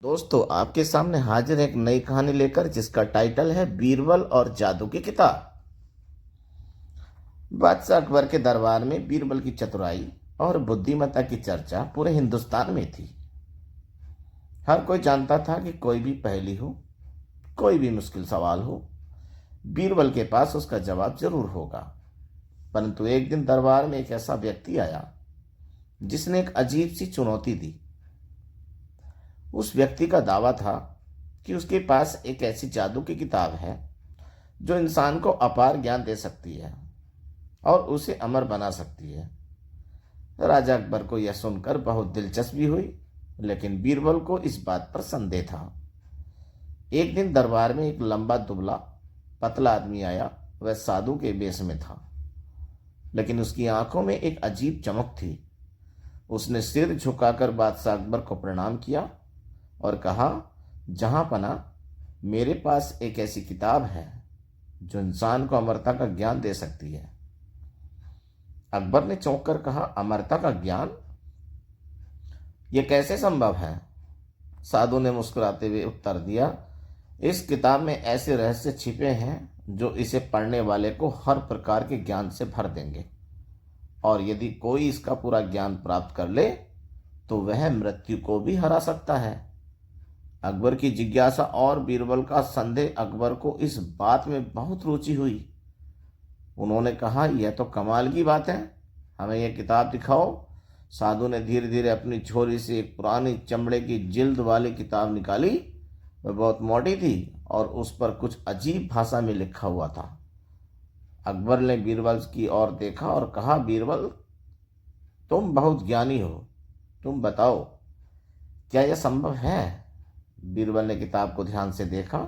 दोस्तों, आपके सामने हाजिर एक नई कहानी लेकर जिसका टाइटल है बीरबल और जादू की किताब। बादशाह अकबर के दरबार में बीरबल की चतुराई और बुद्धिमत्ता की चर्चा पूरे हिंदुस्तान में थी। हर कोई जानता था कि कोई भी पहेली हो, कोई भी मुश्किल सवाल हो, बीरबल के पास उसका जवाब जरूर होगा। परंतु एक दिन दरबार में एक ऐसा व्यक्ति आया जिसने एक अजीब सी चुनौती दी। उस व्यक्ति का दावा था कि उसके पास एक ऐसी जादू की किताब है जो इंसान को अपार ज्ञान दे सकती है और उसे अमर बना सकती है। राजा अकबर को यह सुनकर बहुत दिलचस्पी हुई, लेकिन बीरबल को इस बात पर संदेह था। एक दिन दरबार में एक लंबा दुबला पतला आदमी आया। वह साधु के वेश में था, लेकिन उसकी आंखों में एक अजीब चमक थी। उसने सिर झुकाकर बादशाह अकबर को प्रणाम किया और कहा, जहां पना, मेरे पास एक ऐसी किताब है जो इंसान को अमरता का ज्ञान दे सकती है। अकबर ने चौंक कर कहा, अमरता का ज्ञान? यह कैसे संभव है? साधु ने मुस्कुराते हुए उत्तर दिया, इस किताब में ऐसे रहस्य छिपे हैं जो इसे पढ़ने वाले को हर प्रकार के ज्ञान से भर देंगे, और यदि कोई इसका पूरा ज्ञान प्राप्त कर ले तो वह मृत्यु को भी हरा सकता है। अकबर की जिज्ञासा और बीरबल का संदेह अकबर को इस बात में बहुत रुचि हुई। उन्होंने कहा, यह तो कमाल की बात है, हमें यह किताब दिखाओ। साधु ने धीरे धीरे अपनी झोली से एक पुरानी चमड़े की जिल्द वाली किताब निकाली। वह बहुत मोटी थी और उस पर कुछ अजीब भाषा में लिखा हुआ था। अकबर ने बीरबल की ओर देखा और कहा, बीरबल, तुम बहुत ज्ञानी हो, तुम बताओ, क्या यह संभव है? बीरबल ने किताब को ध्यान से देखा,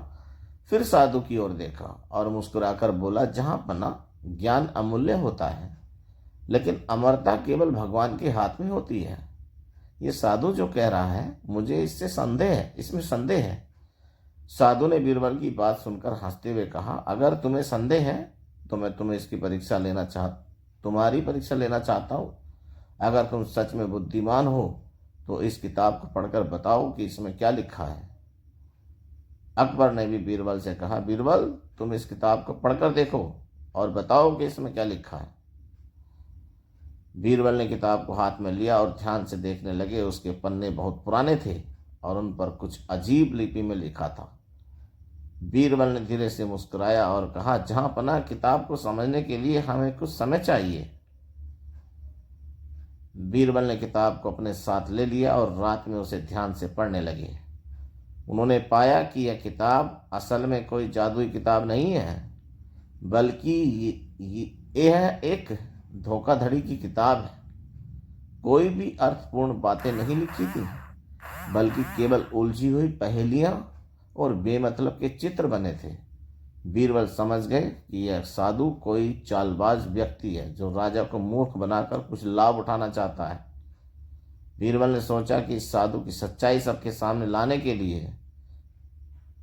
फिर साधु की ओर देखा और मुस्कुराकर बोला, जहां पना, ज्ञान अमूल्य होता है, लेकिन अमरता केवल भगवान के हाथ में होती है। ये साधु जो कह रहा है, मुझे इसमें संदेह है। साधु ने बीरबल की बात सुनकर हंसते हुए कहा, अगर तुम्हें संदेह है तो मैं तुम्हारी परीक्षा लेना चाहता हूँ। अगर तुम सच में बुद्धिमान हो तो इस किताब को पढ़कर बताओ कि इसमें क्या लिखा है। अकबर ने भी बीरबल से कहा, बीरबल, तुम इस किताब को पढ़कर देखो और बताओ कि इसमें क्या लिखा है। बीरबल ने किताब को हाथ में लिया और ध्यान से देखने लगे। उसके पन्ने बहुत पुराने थे और उन पर कुछ अजीब लिपि में लिखा था। बीरबल ने धीरे से मुस्कुराया और कहा, जहां पना, किताब को समझने के लिए हमें कुछ समय चाहिए। बीरबल ने किताब को अपने साथ ले लिया और रात में उसे ध्यान से पढ़ने लगे। उन्होंने पाया कि यह किताब असल में कोई जादुई किताब नहीं है, बल्कि यह एक धोखाधड़ी की किताब है। कोई भी अर्थपूर्ण बातें नहीं लिखी थी, बल्कि केवल उलझी हुई पहेलियां और बेमतलब के चित्र बने थे। बीरबल समझ गए कि यह साधु कोई चालबाज व्यक्ति है जो राजा को मूर्ख बनाकर कुछ लाभ उठाना चाहता है। बीरबल ने सोचा कि इस साधु की सच्चाई सबके सामने लाने के लिए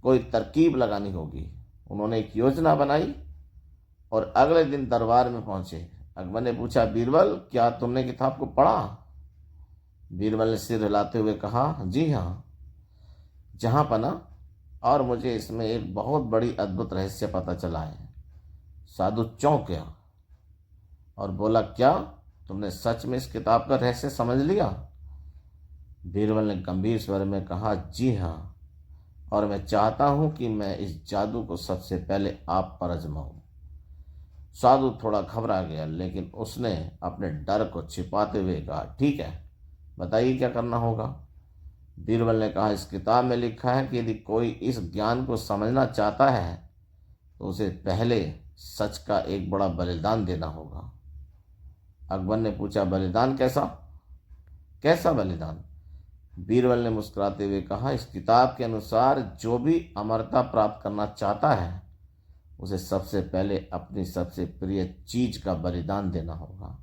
कोई तरकीब लगानी होगी। उन्होंने एक योजना बनाई और अगले दिन दरबार में पहुंचे। अकबर ने पूछा, बीरबल, क्या तुमने किताब को पढ़ा? बीरबल ने सिर हिलाते हुए कहा, जी हाँ, जहां पना, और मुझे इसमें एक बहुत बड़ी अद्भुत रहस्य पता चला है। साधु चौंक गया और बोला, क्या तुमने सच में इस किताब का रहस्य समझ लिया? बीरबल ने गंभीर स्वर में कहा, जी हाँ, और मैं चाहता हूं कि मैं इस जादू को सबसे पहले आप पर आजमाऊं। साधु थोड़ा घबरा गया, लेकिन उसने अपने डर को छिपाते हुए कहा, ठीक है, बताइए क्या करना होगा। बीरबल ने कहा, इस किताब में लिखा है कि यदि कोई इस ज्ञान को समझना चाहता है तो उसे पहले सच का एक बड़ा बलिदान देना होगा। अकबर ने पूछा, बलिदान कैसा? कैसा बलिदान? बीरबल ने मुस्कुराते हुए कहा, इस किताब के अनुसार जो भी अमरता प्राप्त करना चाहता है उसे सबसे पहले अपनी सबसे प्रिय चीज का बलिदान देना होगा।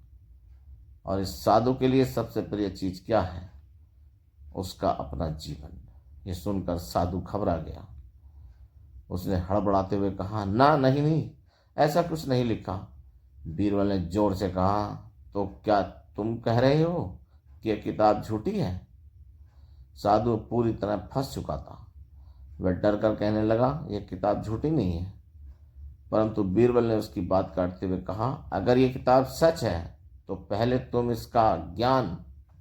और इस साधु के लिए सबसे प्रिय चीज क्या है? उसका अपना जीवन। ये सुनकर साधु घबरा गया। उसने हड़बड़ाते हुए कहा, ना, नहीं नहीं, ऐसा कुछ नहीं लिखा। बीरबल ने जोर से कहा, तो क्या तुम कह रहे हो कि यह किताब झूठी है? साधु पूरी तरह फंस चुका था। वह डर कर कहने लगा, यह किताब झूठी नहीं है। परंतु बीरबल ने उसकी बात काटते हुए कहा, अगर ये किताब सच है तो पहले तुम इसका ज्ञान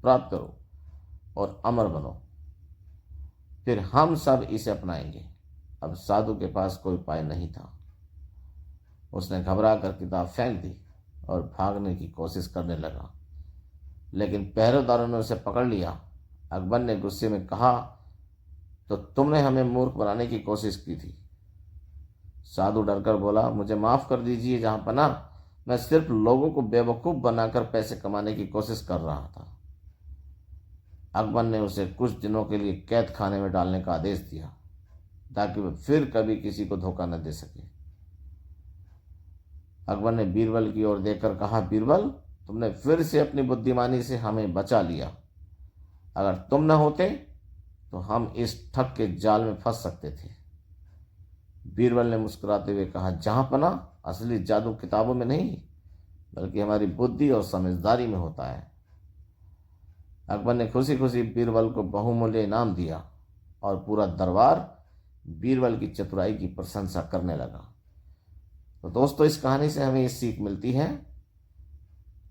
प्राप्त करो और अमर बनो, फिर हम सब इसे अपनाएंगे। अब साधु के पास कोई उपाय नहीं था। उसने घबरा कर किताब फेंक दी और भागने की कोशिश करने लगा, लेकिन पहरेदारों ने उसे पकड़ लिया। अकबर ने गुस्से में कहा, तो तुमने हमें मूर्ख बनाने की कोशिश की थी। साधु डरकर बोला, मुझे माफ कर दीजिए जहांपना, मैं सिर्फ लोगों को बेवकूफ बनाकर पैसे कमाने की कोशिश कर रहा था। अकबर ने उसे कुछ दिनों के लिए कैद खाने में डालने का आदेश दिया ताकि वह फिर कभी किसी को धोखा न दे सके। अकबर ने बीरबल की ओर देखकर कहा, बीरबल, तुमने फिर से अपनी बुद्धिमानी से हमें बचा लिया। अगर तुम न होते तो हम इस ठग के जाल में फंस सकते थे। बीरबल ने मुस्कुराते हुए कहा, जहांपना, असली जादू किताबों में नहीं बल्कि हमारी बुद्धि और समझदारी में होता है। अकबर ने खुशी खुशी बीरबल को बहुमूल्य इनाम दिया और पूरा दरबार बीरबल की चतुराई की प्रशंसा करने लगा। तो दोस्तों, इस कहानी से हमें ये सीख मिलती है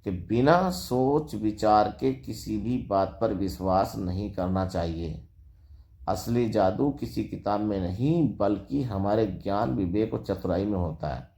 कि बिना सोच विचार के किसी भी बात पर विश्वास नहीं करना चाहिए। असली जादू किसी किताब में नहीं बल्कि हमारे ज्ञान, विवेक और चतुराई में होता है।